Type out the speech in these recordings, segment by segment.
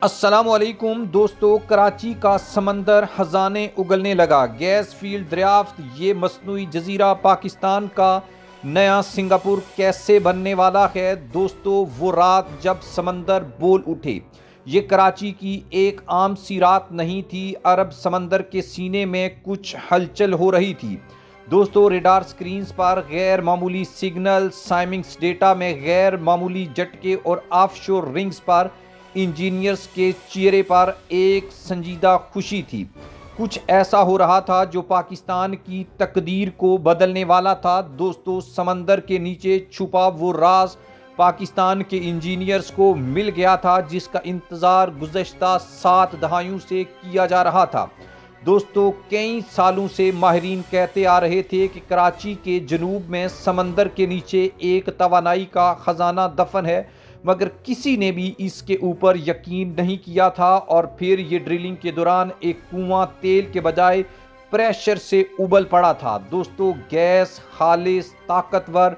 السلام علیکم دوستو، کراچی کا سمندر خزانے اگلنے لگا۔ گیس فیلڈ دریافت، یہ مصنوعی جزیرہ پاکستان کا نیا سنگاپور کیسے بننے والا ہے؟ دوستو، وہ رات جب سمندر بول اٹھے، یہ کراچی کی ایک عام سی رات نہیں تھی۔ عرب سمندر کے سینے میں کچھ ہلچل ہو رہی تھی۔ دوستو، ریڈار سکرینز پر غیر معمولی سگنل، سائمنگس ڈیٹا میں غیر معمولی جھٹکے اور آف شور رنگز پر انجینئرز کے چہرے پر ایک سنجیدہ خوشی تھی۔ کچھ ایسا ہو رہا تھا جو پاکستان کی تقدیر کو بدلنے والا تھا۔ دوستو، سمندر کے نیچے چھپا وہ راز پاکستان کے انجینئرز کو مل گیا تھا جس کا انتظار گزشتہ 7 دہائیوں سے کیا جا رہا تھا۔ دوستو، کئی سالوں سے ماہرین کہتے آ رہے تھے کہ کراچی کے جنوب میں سمندر کے نیچے ایک توانائی کا خزانہ دفن ہے، مگر کسی نے بھی اس کے اوپر یقین نہیں کیا تھا۔ اور پھر یہ ڈرلنگ کے دوران ایک کنواں تیل کے بجائے پریشر سے ابل پڑا تھا۔ دوستو، گیس خالص، طاقتور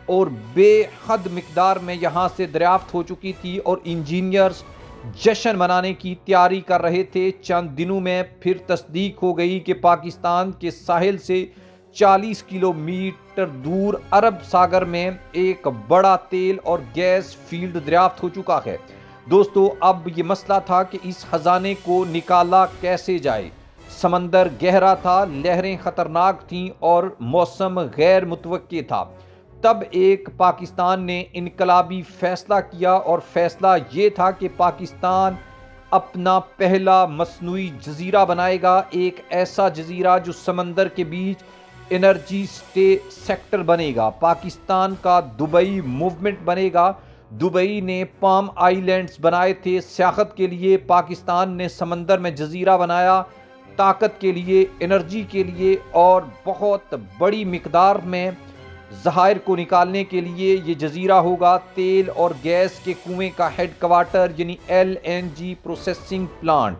اور بے حد مقدار میں یہاں سے دریافت ہو چکی تھی اور انجینئرز جشن منانے کی تیاری کر رہے تھے۔ چند دنوں میں پھر تصدیق ہو گئی کہ پاکستان کے ساحل سے 40 کلومیٹر دور عرب ساگر میں ایک بڑا تیل اور گیس فیلڈ دریافت ہو چکا ہے۔ دوستو، اب یہ مسئلہ تھا کہ اس خزانے کو نکالا کیسے جائے۔ سمندر گہرا تھا، لہریں خطرناک تھیں اور موسم غیر متوقع تھا۔ تب ایک پاکستان نے انقلابی فیصلہ کیا، اور فیصلہ یہ تھا کہ پاکستان اپنا پہلا مصنوعی جزیرہ بنائے گا، ایک ایسا جزیرہ جو سمندر کے بیچ انرجی سیکٹر بنے گا۔ پاکستان کا دبئی موومنٹ بنے گا۔ دبئی نے پام آئی لینڈز بنائے تھے سیاحت کے لیے، پاکستان نے سمندر میں جزیرہ بنایا طاقت کے لیے، انرجی کے لیے اور بہت بڑی مقدار میں ذخائر کو نکالنے کے لیے۔ یہ جزیرہ ہوگا تیل اور گیس کے کنویں کا ہیڈ کوارٹر، یعنی LNG پروسیسنگ پلانٹ۔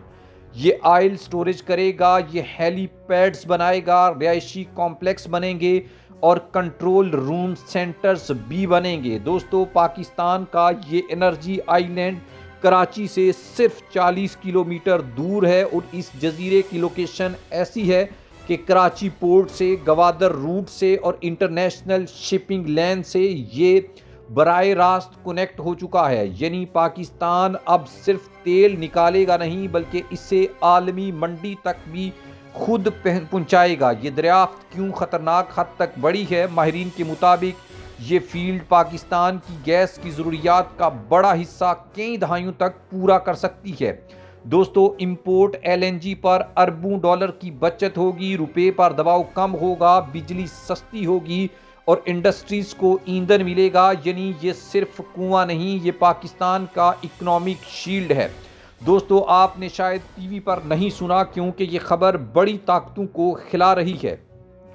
یہ آئل سٹوریج کرے گا، یہ ہیلی پیڈز بنائے گا، رہائشی کمپلیکس بنیں گے اور کنٹرول روم سینٹرز بھی بنیں گے۔ دوستو، پاکستان کا یہ انرجی آئی لینڈ کراچی سے صرف 40 کلومیٹر دور ہے، اور اس جزیرے کی لوکیشن ایسی ہے کہ کراچی پورٹ سے، گوادر روٹ سے اور انٹرنیشنل شپنگ لین سے یہ براہ راست کنیکٹ ہو چکا ہے۔ یعنی پاکستان اب صرف تیل نکالے گا نہیں، بلکہ اسے عالمی منڈی تک بھی خود پہنچائے گا۔ یہ دریافت کیوں خطرناک حد تک بڑی ہے؟ ماہرین کے مطابق یہ فیلڈ پاکستان کی گیس کی ضروریات کا بڑا حصہ کئی دہائیوں تک پورا کر سکتی ہے۔ دوستو، امپورٹ LNG پر اربوں ڈالر کی بچت ہوگی، روپے پر دباؤ کم ہوگا، بجلی سستی ہوگی اور انڈسٹریز کو ایندھن ملے گا۔ یعنی یہ صرف کنواں نہیں، یہ پاکستان کا اکنامک شیلڈ ہے۔ دوستو، آپ نے شاید ٹی وی پر نہیں سنا، کیونکہ یہ خبر بڑی طاقتوں کو کھلا رہی ہے۔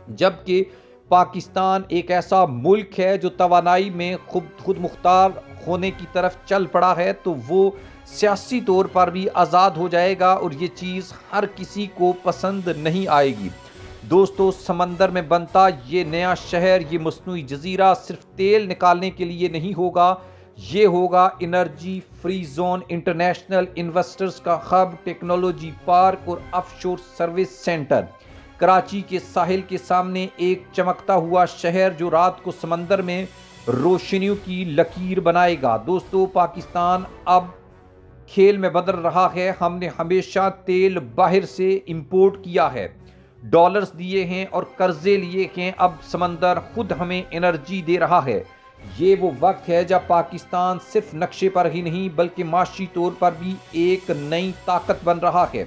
جبکہ پاکستان ایک ایسا ملک ہے جو توانائی میں خود مختار ہونے کی طرف چل پڑا ہے، تو وہ سیاسی طور پر بھی آزاد ہو جائے گا، اور یہ چیز ہر کسی کو پسند نہیں آئے گی۔ دوستو، سمندر میں بنتا یہ نیا شہر، یہ مصنوعی جزیرہ صرف تیل نکالنے کے لیے نہیں ہوگا، یہ ہوگا energy free zone, international investors کا ہب، ٹیکنالوجی پارک اور آف شور سروس سینٹر۔ کراچی کے ساحل کے سامنے ایک چمکتا ہوا شہر جو رات کو سمندر میں روشنیوں کی لکیر بنائے گا۔ دوستو، پاکستان اب کھیل میں بدل رہا ہے۔ ہم نے ہمیشہ تیل باہر سے امپورٹ کیا ہے، ڈالرز دیے ہیں اور قرضے لیے ہیں، اب سمندر خود ہمیں انرجی دے رہا ہے۔ یہ وہ وقت ہے جب پاکستان صرف نقشے پر ہی نہیں بلکہ معاشی طور پر بھی ایک نئی طاقت بن رہا ہے۔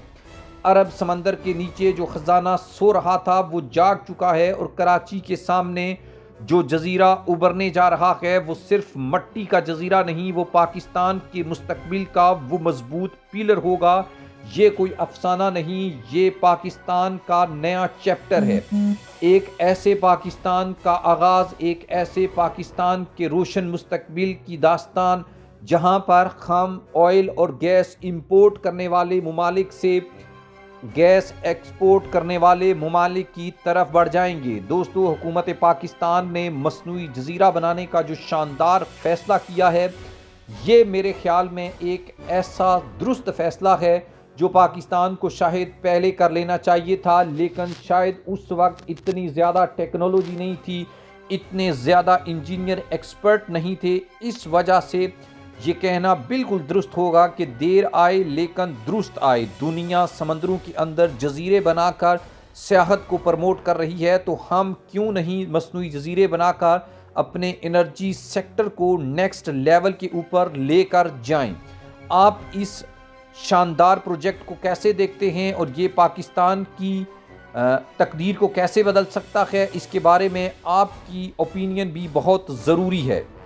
عرب سمندر کے نیچے جو خزانہ سو رہا تھا وہ جاگ چکا ہے، اور کراچی کے سامنے جو جزیرہ ابھرنے جا رہا ہے وہ صرف مٹی کا جزیرہ نہیں، وہ پاکستان کے مستقبل کا وہ مضبوط پیلر ہوگا۔ یہ کوئی افسانہ نہیں، یہ پاکستان کا نیا چیپٹر ہے، ایک ایسے پاکستان کا آغاز، ایک ایسے پاکستان کے روشن مستقبل کی داستان جہاں پر ہم آئل اور گیس امپورٹ کرنے والے ممالک سے گیس ایکسپورٹ کرنے والے ممالک کی طرف بڑھ جائیں گے۔ دوستو، حکومت پاکستان نے مصنوعی جزیرہ بنانے کا جو شاندار فیصلہ کیا ہے، یہ میرے خیال میں ایک ایسا درست فیصلہ ہے جو پاکستان کو شاید پہلے کر لینا چاہیے تھا، لیکن شاید اس وقت اتنی زیادہ ٹیکنالوجی نہیں تھی، اتنے زیادہ انجینئر ایکسپرٹ نہیں تھے۔ اس وجہ سے یہ کہنا بالکل درست ہوگا کہ دیر آئے لیکن درست آئے۔ دنیا سمندروں کے اندر جزیرے بنا کر سیاحت کو پروموٹ کر رہی ہے، تو ہم کیوں نہیں مصنوعی جزیرے بنا کر اپنے انرجی سیکٹر کو نیکسٹ لیول کے اوپر لے کر جائیں۔ آپ اس شاندار پروجیکٹ کو کیسے دیکھتے ہیں اور یہ پاکستان کی تقدیر کو کیسے بدل سکتا ہے، اس کے بارے میں آپ کی اوپینین بھی بہت ضروری ہے۔